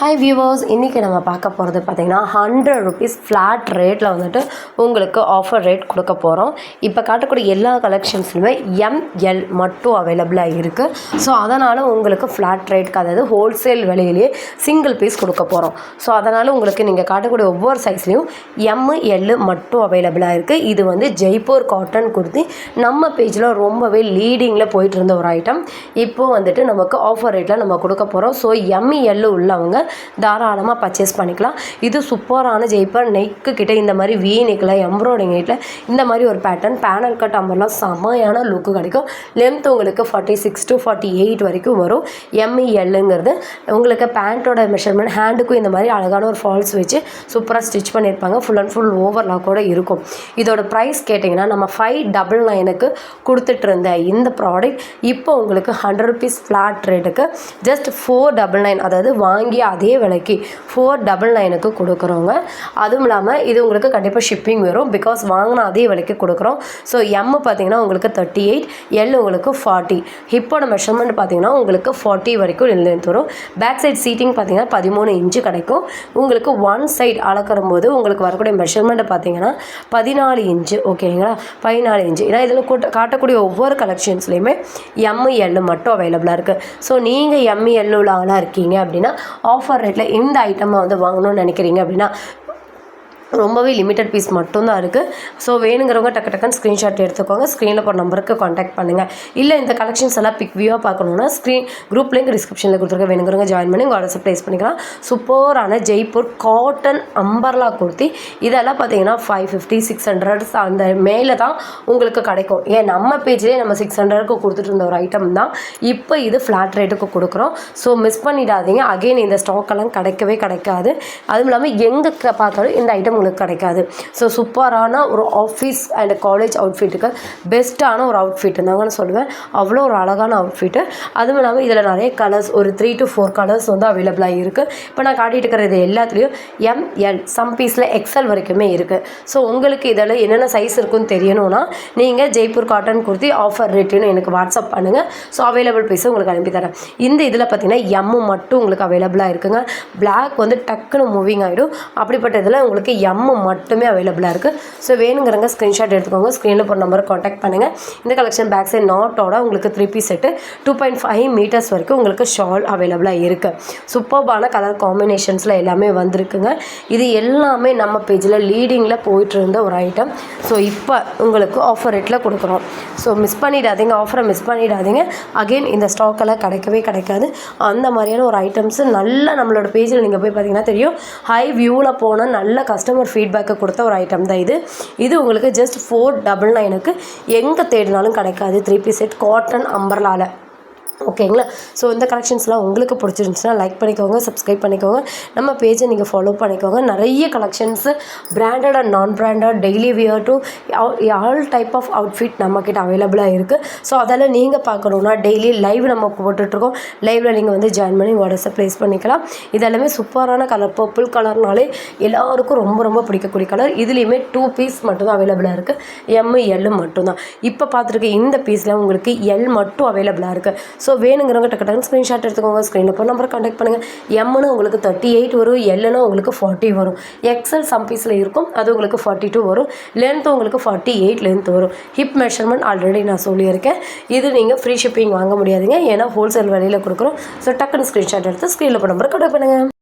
Hi viewers, இன்றைக்கி நம்ம பார்க்க போகிறது பார்த்திங்கன்னா ₹100 ஃப்ளாட் ரேட்டில் வந்துட்டு உங்களுக்கு ஆஃபர் ரேட் கொடுக்க போகிறோம். இப்போ காட்டக்கூடிய எல்லா கலெக்ஷன்ஸ்லையுமே எம்எல் மட்டும் அவைலபிளாக இருக்குது. ஸோ அதனால் உங்களுக்கு ஃப்ளாட் ரேட்டுக்கு, அதாவது ஹோல்சேல் விலையிலேயே சிங்கிள் பீஸ் கொடுக்க போகிறோம். ஸோ அதனால் உங்களுக்கு நீங்கள் காட்டக்கூடிய ஒவ்வொரு சைஸ்லேயும் எம்எல் மட்டும் அவைலபிளாக இருக்குது. இது வந்து ஜெய்ப்பூர் காட்டன் குர்த்தி நம்ம பேஜில் ரொம்பவே லீடிங்கில் போயிட்டு இருந்த ஒரு ஐட்டம். இப்போது வந்துட்டு நமக்கு ஆஃபர் ரேட்டில் நம்ம கொடுக்க போகிறோம். ஸோ எம்எல் உள்ளவங்க தாராளமாக பர்ச்சேஸ் பண்ணிக்கலாம். இது சூப்பரான ஜெய்ப்பர் நெக்கு கிட்ட இந்த மாதிரி வி நெக்கில் எம்ப்ராய்டிங் நெக்கில் இந்த மாதிரி ஒரு பேனல் கட் அம்பர்லாம் செம்மையான லுக்கு கிடைக்கும். லென்த் உங்களுக்கு 46 to 48 வரைக்கும் வரும். எம்இஎல்லுங்கிறது உங்களுக்கு பேண்ட்டோட மெஷர்மெண்ட், ஹேண்டுக்கும் இந்த மாதிரி அழகான ஒரு ஃபால்ஸ் வச்சு சூப்பராக ஸ்டிச் பண்ணியிருப்பாங்க. ஃபுல் அண்ட் ஃபுல் ஓவர்லாக்கோடு இருக்கும். இதோட ப்ரைஸ் கேட்டிங்கன்னா நம்ம 599க்கு கொடுத்துட்டு இருந்த இந்த ப்ராடக்ட் இப்போ உங்களுக்கு ₹100 ஃப்ளாட் ரேட்டுக்கு ஜஸ்ட் 499, அதாவது வாங்கி அதே விலைக்கு 499க்கு கொடுக்குறோங்க. அதுவும் இல்லாமல் இது உங்களுக்கு கண்டிப்பாக ஷிப்பிங் வரும். பிகாஸ் வாங்கினா அதே விலைக்கு கொடுக்குறோம். ஸோ எம் பார்த்தீங்கன்னா உங்களுக்கு 38, எல் உங்களுக்கு 40. ஹிப்போட மெஷர்மெண்ட் பார்த்தீங்கன்னா உங்களுக்கு 40 வரைக்கும் லென்த் வரும். பேக் சைட் சீட்டிங் பார்த்தீங்கன்னா 13 இன்ச்சு கிடைக்கும். உங்களுக்கு ஒன் சைட் அளக்கிற போது உங்களுக்கு வரக்கூடிய மெஷர்மெண்ட் பார்த்தீங்கன்னா 14 இன்ச்சு. ஓகேங்களா, 14 இன்ச்சு. ஏன்னா இதில் காட்டக்கூடிய ஒவ்வொரு கலெக்ஷன்ஸ்லையுமே எம்எல் மட்டும் அவைலபிளாக இருக்குது. ஸோ நீங்கள் எம்எல் உள்ள ஆளாக இருக்கீங்க அப்படின்னா ஆஃபர் ரேட்டில் இந்த ஐட்டமை வந்து வாங்கணும்னு நினைக்கிறீங்க அப்படின்னா ரொம்பவே லிமிட்டட் பீஸ் மட்டும்தான் இருக்குது. ஸோ வேணுங்கிறவங்க டக்குன்னு ஸ்க்ரீன்ஷாட் எடுத்துக்கோங்க. ஸ்க்ரீனில் போகிற நம்பருக்கு காண்டாக்ட் பண்ணுங்கள். இல்லை இந்த கலெக்ஷன்ஸ் எல்லாம் பிக் வியூவாக பார்க்கணுன்னா குரூப் லிங்க் டிஸ்கிரிப்ஷனில் கொடுத்துருக்க, வேணுங்கிறவங்க ஜாயின் பண்ணி உங்கள் ஆர்டர்ஸை ப்ளேஸ் பண்ணிக்கலாம். சூப்பரான ஜெய்ப்பூர் காட்டன் அம்பர்லா குர்த்தி இதெல்லாம் பார்த்தீங்கன்னா 550, 600 அந்த மேலே தான் உங்களுக்கு கிடைக்கும். ஏன் நம்ம பேஜ்லேயே நம்ம 600க்கு கொடுத்துட்டு இருந்த ஒரு ஐட்டம் தான் இப்போ இது ஃப்ளாட் ரேட்டுக்கு கொடுக்குறோம். ஸோ மிஸ் பண்ணிடாதீங்க. அகெயின் இந்த ஸ்டாக்கெல்லாம் கிடைக்காது. அதுவும் இல்லாமல் எங்கே பார்த்தாலும் இந்த ஐட்டம் உங்களுக்கு கிடைக்காது. ஸோ சூப்பரான ஒரு ஆஃபீஸ் அண்ட் காலேஜ் அவுட்ஃபிட்டுக்கு பெஸ்ட்டான ஒரு அவுட்ஃபிட் தாங்கன்னு சொல்லுவேன். அவ்வளோ ஒரு அழகான அவுட்ஃபிட்டு. அதுவும் இல்லாமல் இதில் நிறைய கலர்ஸ், ஒரு 3 to 4 கலர்ஸ் வந்து அவைலபிளாக இருக்குது. இப்போ நான் காட்டிகிட்டு இருக்கிறது எல்லாத்துலேயும் எம்எல், சம் பீஸில் எக்ஸ்எல் வரைக்குமே இருக்குது. ஸோ உங்களுக்கு இதில் என்னென்ன சைஸ் இருக்குன்னு தெரியணும்னா நீங்கள் ஜெய்ப்பூர் காட்டன் குர்த்தி ஆஃபர் ரேட்டுன்னு எனக்கு வாட்ஸ்அப் பண்ணுங்கள். ஸோ அவைலபிள் பீஸை உங்களுக்கு அனுப்பி தரேன். இந்த இதில் பார்த்தீங்கன்னா எம்மு மட்டும் உங்களுக்கு அவைலபிளாக இருக்குங்க. பிளாக் வந்து டக்குன்னு மூவிங் ஆகிடும். அப்படிப்பட்ட இதில் உங்களுக்கு எம்மு மட்டுமே அவைலபிளாக இருக்குது. ஸோ வேணுங்கிறங்க ஸ்க்ரீன்ஷாட் எடுத்துக்கோங்க. ஸ்க்ரீனில் போகிற நம்பருக்கு காண்டாக்ட் பண்ணுங்கள். இந்த கலெக்ஷன் பேக் சைட் நாட்டோட உங்களுக்கு 3 பீஸ் செட்டு 2.5 மீட்டர்ஸ் வரைக்கும் உங்களுக்கு ஷால் அவைலபிளாக இருக்குது. சூப்பர்பான கலர் காம்பினேஷன்ஸில் எல்லாமே வந்திருக்குங்க. இது எல்லாமே நம்ம பேஜில் லீடிங்கில் போயிட்டு இருந்த ஒரு ஐட்டம். ஸோ இப்போ உங்களுக்கு ஆஃபர் ரேட்டில் கொடுக்குறோம். ஸோ மிஸ் பண்ணிடாதீங்க, ஆஃபரை மிஸ் பண்ணிடாதீங்க. அகெயின் இந்த ஸ்டாக்கெல்லாம் கிடைக்காது. அந்த மாதிரியான ஒரு ஐட்டம்ஸு நல்லா நம்மளோட பேஜில் நீங்கள் போய் பார்த்தீங்கன்னா தெரியும். ஹை வியூவில் போனால் நல்ல கஸ்டமர் ஃபீட்பேக்கை கொடுத்த ஒரு ஐட்டம் தான் இது உங்களுக்கு ஜஸ்ட் 499க்கு எங்கே தேடினாலும் கிடைக்காது. 3 பீஸ் செட் காட்டன் அம்பர்லாவில். ஓகேங்களா. ஸோ இந்த கலெக்ஷன்ஸ்லாம் உங்களுக்கு பிடிச்சிருந்துச்சுன்னா லைக் பண்ணிக்கோங்க, சப்ஸ்கிரைப் பண்ணிக்கோங்க, நம்ம பேஜை நீங்கள் ஃபாலோ பண்ணிக்கோங்க. நிறைய collections branded and non branded, daily wear to all type of outfit நம்மக்கிட்ட அவைலபிளாக இருக்குது. ஸோ அதெல்லாம் நீங்கள் பார்க்கணுன்னா டெய்லி லைவ் நம்ம போட்டுட்ருக்கோம். லைவில் நீங்கள் வந்து ஜாயின் பண்ணி ஆர்டர்ஸை ப்ளேஸ் பண்ணிக்கலாம். இதெல்லாமே சூப்பரான கலர், பர்பிள் கலர்னாலே எல்லாருக்கும் ரொம்ப பிடிக்கக்கூடிய கலர். இதுலேயுமே 2 பீஸ் மட்டும்தான் அவைலபிளாக இருக்குது. எம்எல் மட்டும்தான். இப்போ பார்த்துருக்க இந்த பீஸில் உங்களுக்கு எல் மட்டும் அவைலபிளாக இருக்குது. ஸோ வேணுங்கிறவங்க டக்குன்னு ஸ்க்ரீன்ஷாட் எடுத்துக்கோங்க. ஸ்க்ரீனில் போய் நம்பரை காண்டாக்ட் பண்ணுங்கள். எம்னு உங்களுக்கு 38 வரும், எல்லுன்னு உங்களுக்கு 40 வரும். எக்ஸல் சம் பீஸில் இருக்கும், அது உங்களுக்கு 42 வரும். லென்த் உங்களுக்கு 48 லென்த் வரும். ஹிப் மெஷர்மெண்ட் ஆல்ரெடி நான் சொல்லியிருக்கேன். இது நீங்கள் ஃப்ரீ ஷிப்பிங் வாங்க முடியாதுங்க, ஏன்னா ஹோல்சேல் விலையில் கொடுக்குறோம். ஸோ டக்குன்னு ஸ்க்ரீன்ஷாட் எடுத்து ஸ்க்ரீனில் போய் நம்பரை காண்டாக்ட் பண்ணுங்கள்.